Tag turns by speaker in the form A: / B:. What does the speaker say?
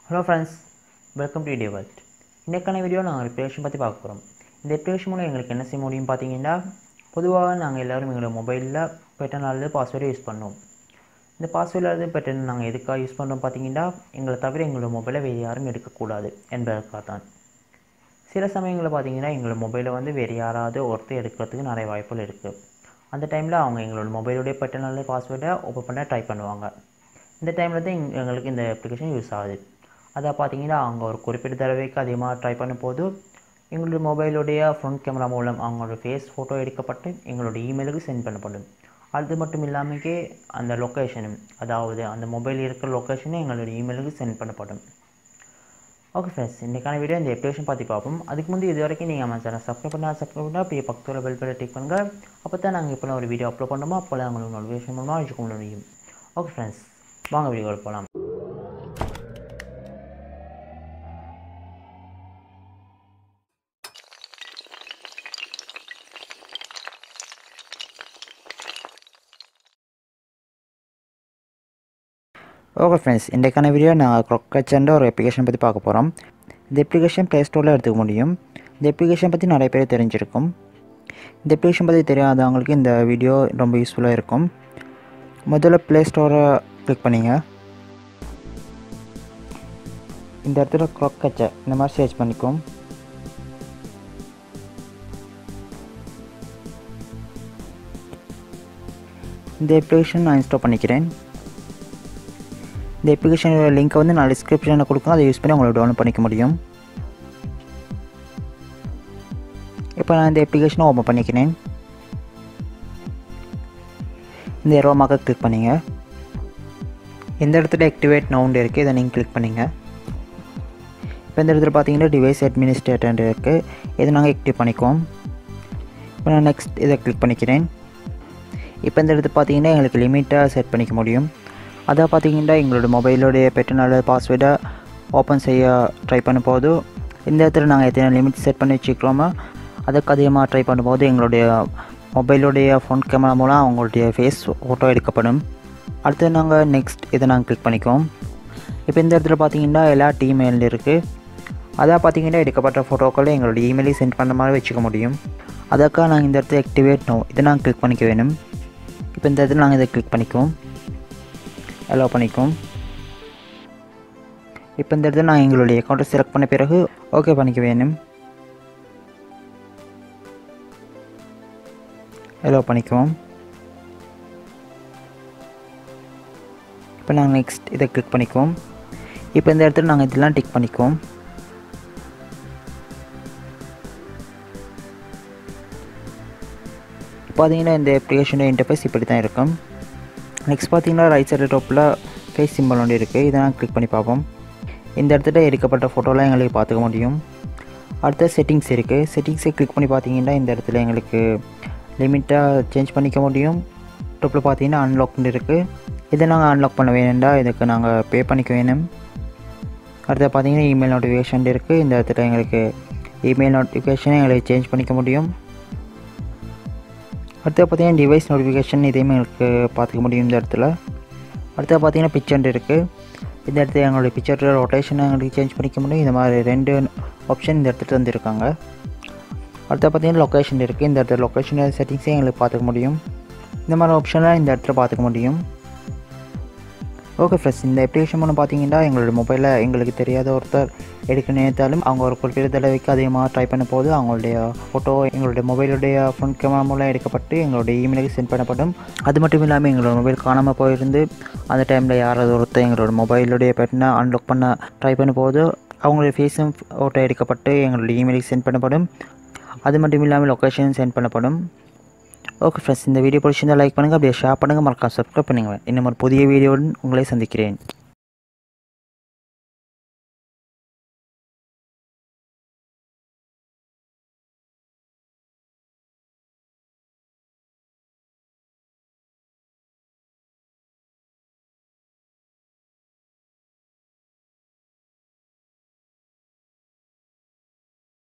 A: Hello friends, welcome to videoவ. இன்னைக்கான video நாங்கள் application பற்றி பார்க்க போகிறோம். இந்த அப்ளிகேஷன் மூலம் எங்களுக்கு என்ன செய்ய முடியும் பார்த்தீங்கன்னா, பொதுவாக நாங்கள் எல்லோரும் எங்களோட மொபைலில் பேட்டர்ன் அல்லது பாஸ்வேர்டை யூஸ் பண்ணுவோம். இந்த பாஸ்வேர்டு அல்லது பேட்டர்ன் நாங்கள் எதுக்காக யூஸ் பண்ணுறோம் பார்த்தீங்கன்னா, எங்களை தவிர எங்களோட மொபைலை வேறு யாரும் எடுக்கக்கூடாது என்பதற்காக தான். சில சமயங்களில் பார்த்தீங்கன்னா எங்களோட மொபைலை வேறு யாராவது ஒருத்தர் எடுக்கிறதுக்கு நிறைய வாய்ப்புகள் இருக்குது. அந்த டைமில் அவங்க எங்களோட மொபைலுடைய பேட்டர்ன் அல்லது பாஸ்வேர்டை ஓப்பன் பண்ண ட்ரை பண்ணுவாங்க. இந்த டைமில் தான் எங்களுக்கு இந்த அப்ளிகேஷன் யூஸ் ஆகுது. அதை பார்த்தீங்கன்னா அவங்க ஒரு குறிப்பிட்ட தடவைக்கு அதிகமாக ட்ரை பண்ணும்போது எங்களுடைய மொபைலுடைய ஃப்ரண்ட் கேமரா மூலம் அவங்களோட ஃபேஸ் ஃபோட்டோ எடுக்கப்பட்டு எங்களோட இமெயிலுக்கு சென்ட் பண்ணப்படும். அது மட்டும் இல்லாமக்கே அந்த லொக்கேஷனும், அதாவது அந்த மொபைல் இருக்கிற லொக்கேஷனும் எங்களோட இமெயிலுக்கு சென்ட் பண்ணப்படும். ஓகே ஃப்ரெண்ட்ஸ், இன்றைக்கான வீடியோ இந்த அப்ளிகேஷன் பற்றி பார்ப்போம். அதுக்கு முந்தைய இது வரைக்கும் நீங்கள் நம்ம சேனல் சப்ஸ்கிரைப் பண்ணால் அப்படியே பக்கத்தில் பெல் பட்டனை கிளிக் பண்ணுங்கள். அப்போ தான் நாங்கள் இப்போ ஒரு வீடியோ அப்லோட் பண்ணோமோ அப்போல்லாம் உங்களுக்கு நோட்டிஃபிகேஷன் மூலமாக வச்சுக்க முடியும். ஓகே ஃப்ரெண்ட்ஸ், வாங்க வீடியோவில் போகலாம். ஓகே ஃப்ரெண்ட்ஸ், இன்றைக்கான வீடியோ நான் crock cetcher ஒரு அப்ளிகேஷன் பற்றி பார்க்க போகிறோம். இந்த அப்ளிகேஷன் ப்ளே ஸ்டோரில் எடுத்துக்க முடியும். இந்த அப்ளிகேஷன் பற்றி நிறைய பேர் தெரிஞ்சிருக்கும். இந்த அப்ளிகேஷன் பற்றி தெரியாதவங்களுக்கு இந்த வீடியோ ரொம்ப யூஸ்ஃபுல்லாக இருக்கும். முதல்ல ப்ளே ஸ்டோரை கிளிக் பண்ணிங்க. இந்த இடத்துல crock cetcher இந்த மாதிரி சர்ச் பண்ணிக்கும். இந்த அப்ளிகேஷன் நான் இன்ஸ்டால் பண்ணிக்கிறேன். இந்த அப்ளிகேஷனோட லிங்க்கை நான் டிஸ்கிரிப்ஷனில் கொடுக்குறேன். அதை யூஸ் பண்ணி உங்களை டவுன்லோட் பண்ணிக்க முடியும். இப்போ நான் இந்த அப்ளிகேஷனை ஓப்பன் பண்ணிக்கிறேன். இந்த ஏரோ மார்க்கை கிளிக் பண்ணிங்க. இந்த இடத்துல ஆக்டிவேட் நவுண்ட் இருக்குது, இதை நீங்கள் கிளிக் பண்ணிங்க. இப்போ இந்த இடத்துல பார்த்தீங்கன்னா டிவைஸ் அட்மினிஸ்ட்ரேட்டர் இருக்குது, இதை நாங்கள் ஆக்டிவ் பண்ணிக்குவோம். இப்போ நான் நெக்ஸ்ட் இதை கிளிக் பண்ணிக்கிறேன். இப்போ இந்த இடத்துல பார்த்தீங்கன்னா எங்களுக்கு லிமிட்டாக செட் பண்ணிக்க முடியும். அதை பார்த்தீங்கன்னா எங்களோட மொபைலோடைய பேட்டர்ன் அல்லது பாஸ்வேர்டை ஓப்பன் செய்ய ட்ரை பண்ணும்போது இந்த இடத்துல நாங்கள் எத்தனை லிமிட் செட் பண்ணி வச்சுக்கிறோமோ அதுக்கு அதிகமாக ட்ரை பண்ணும்போது எங்களுடைய மொபைலோடைய ஃப்ரண்ட் கேமரா மூலம் அவங்களுடைய ஃபேஸ் ஃபோட்டோ எடுக்கப்படும். அடுத்து நாங்கள் நெக்ஸ்ட் இதை நாங்கள் கிளிக் பண்ணிக்குவோம். இப்போ இந்த இடத்துல பார்த்தீங்கன்னா எல்லா இமெயில் இருக்குது. அதை பார்த்தீங்கன்னா எடுக்கப்பட்ட ஃபோட்டோக்களை எங்களுடைய இமெயிலுக்கு சென்ட் பண்ண மாதிரி வச்சுக்க முடியும். அதுக்காக நாங்கள் இந்த இடத்துல ஆக்டிவேட் நோ இதை நாங்கள் கிளிக் பண்ணிக்க வேணும். இப்போ இந்த இடத்துல நாங்கள் இதை கிளிக் பண்ணிக்குவோம், அலோ பண்ணிக்கும். இப்போ இந்த இடத்துல நான் எங்களுடைய அக்கௌண்ட்டை செலக்ட் பண்ண பிறகு ஓகே பண்ணிக்க வேணும், அலோ பண்ணிக்குவோம். இப்போ நாங்கள் நெக்ஸ்ட் இதை கிளிக் பண்ணிக்குவோம். இப்போ இந்த இடத்துல நாங்கள் இதெல்லாம் டிக் பண்ணிக்குவோம். பார்த்தீங்கன்னா இந்த அப்ளிகேஷனோட இன்டர்ஃபேஸ் இப்படி தான் இருக்கும். நெக்ஸ்ட் பார்த்தீங்கன்னா ரைட் சைடு டாப்பில் ஃபேஸ் சிம்பிள் ஒன்று இருக்குது, இதை நான் கிளிக் பண்ணி பார்ப்போம். இந்த இடத்துல எடுக்கப்பட்ட ஃபோட்டோலாம் எங்களுக்கு பார்த்துக்க முடியும். அடுத்த செட்டிங்ஸ் இருக்குது, செட்டிங்ஸை கிளிக் பண்ணி பார்த்தீங்கன்னா இந்த இடத்துல எங்களுக்கு லிமிட்டாக சேஞ்ச் பண்ணிக்க முடியும். டாப்பில் பார்த்தீங்கன்னா அன்லாக்னு இருக்குது, இதை நாங்கள் அன்லாக் பண்ண வேணும்டா இதுக்கு நாங்கள் பே பண்ணிக்க வேணும். அடுத்து பார்த்தீங்கன்னா இமெயில் நோட்டிஃபிகேஷன் இருக்குது, இந்த இடத்துல எங்களுக்கு இமெயில் நோட்டிஃபிகேஷனை எங்களுக்கு சேஞ்ச் பண்ணிக்க முடியும். அடுத்து பார்த்தீங்கன்னா டிவைஸ் நோட்டிஃபிகேஷன் இதையுமே எங்களுக்கு பார்த்துக்க முடியும் இந்த இடத்துல. அடுத்து பார்த்தீங்கன்னா பிக்சர் இருக்குது, இந்த இடத்துல எங்களுடைய பிக்சர் ரொட்டேஷனை எங்களுக்கு சேஞ்ச் பண்ணிக்க முடியும். இந்த மாதிரி 2 ஆப்ஷன் இந்த இடத்துல வந்துருக்காங்க. அடுத்து பார்த்தீங்கன்னா லொக்கேஷன் இருக்குது, இந்த இடத்துல லொக்கேஷன் செட்டிங்ஸே எங்களுக்கு பார்த்துக்க முடியும். இந்த மாதிரி ஆப்ஷன்லாம் இந்த இடத்துல பார்த்துக்க முடியும். ஓகே ஃப்ரெண்ட்ஸ், இந்த அப்ளிகேஷன் மூலம் பார்த்தீங்கன்னா எங்களோட மொபைலில் எங்களுக்கு தெரியாத ஒருத்தர் எடுக்க நினைத்தாலும் அவங்க ஒரு குறிப்பிட்ட தடவைக்கு அதிகமாக ட்ரை பண்ண போது அவங்களுடைய ஃபோட்டோ எங்களுடைய மொபைலுடைய ஃப்ரண்ட் கேமரா மூலம் எடுக்கப்பட்டு எங்களுடைய இமெயிலுக்கு சென்ட் பண்ணப்படும். அது மட்டும் இல்லாமல் எங்களோட மொபைல் காணாமல் போயிருந்து அந்த டைமில் யாராவது ஒருத்தர் எங்களோட மொபைலுடைய பேட்டர்னை அன்லாக் பண்ண ட்ரை பண்ணும்போது அவங்களுடைய ஃபேஸும் ஃபோட்டோ எடுக்கப்பட்டு எங்களுடைய இமெயிலுக்கு சென்ட் பண்ணப்படும். அது மட்டும் இல்லாமல் லொக்கேஷன் சென்ட் பண்ணப்படும். ஓகே ஃப்ரெண்ட்ஸ், இந்த வீடியோ பிடிச்சிருந்தால் லைக் பண்ணுங்கள், அப்படியே ஷேர் பண்ணுங்கள், மறக்காம சப்ஸ்கிரைப் பண்ணுங்கள். இன்னும் ஒரு புதிய வீடியோவுடன் உங்களை சந்திக்கிறேன்.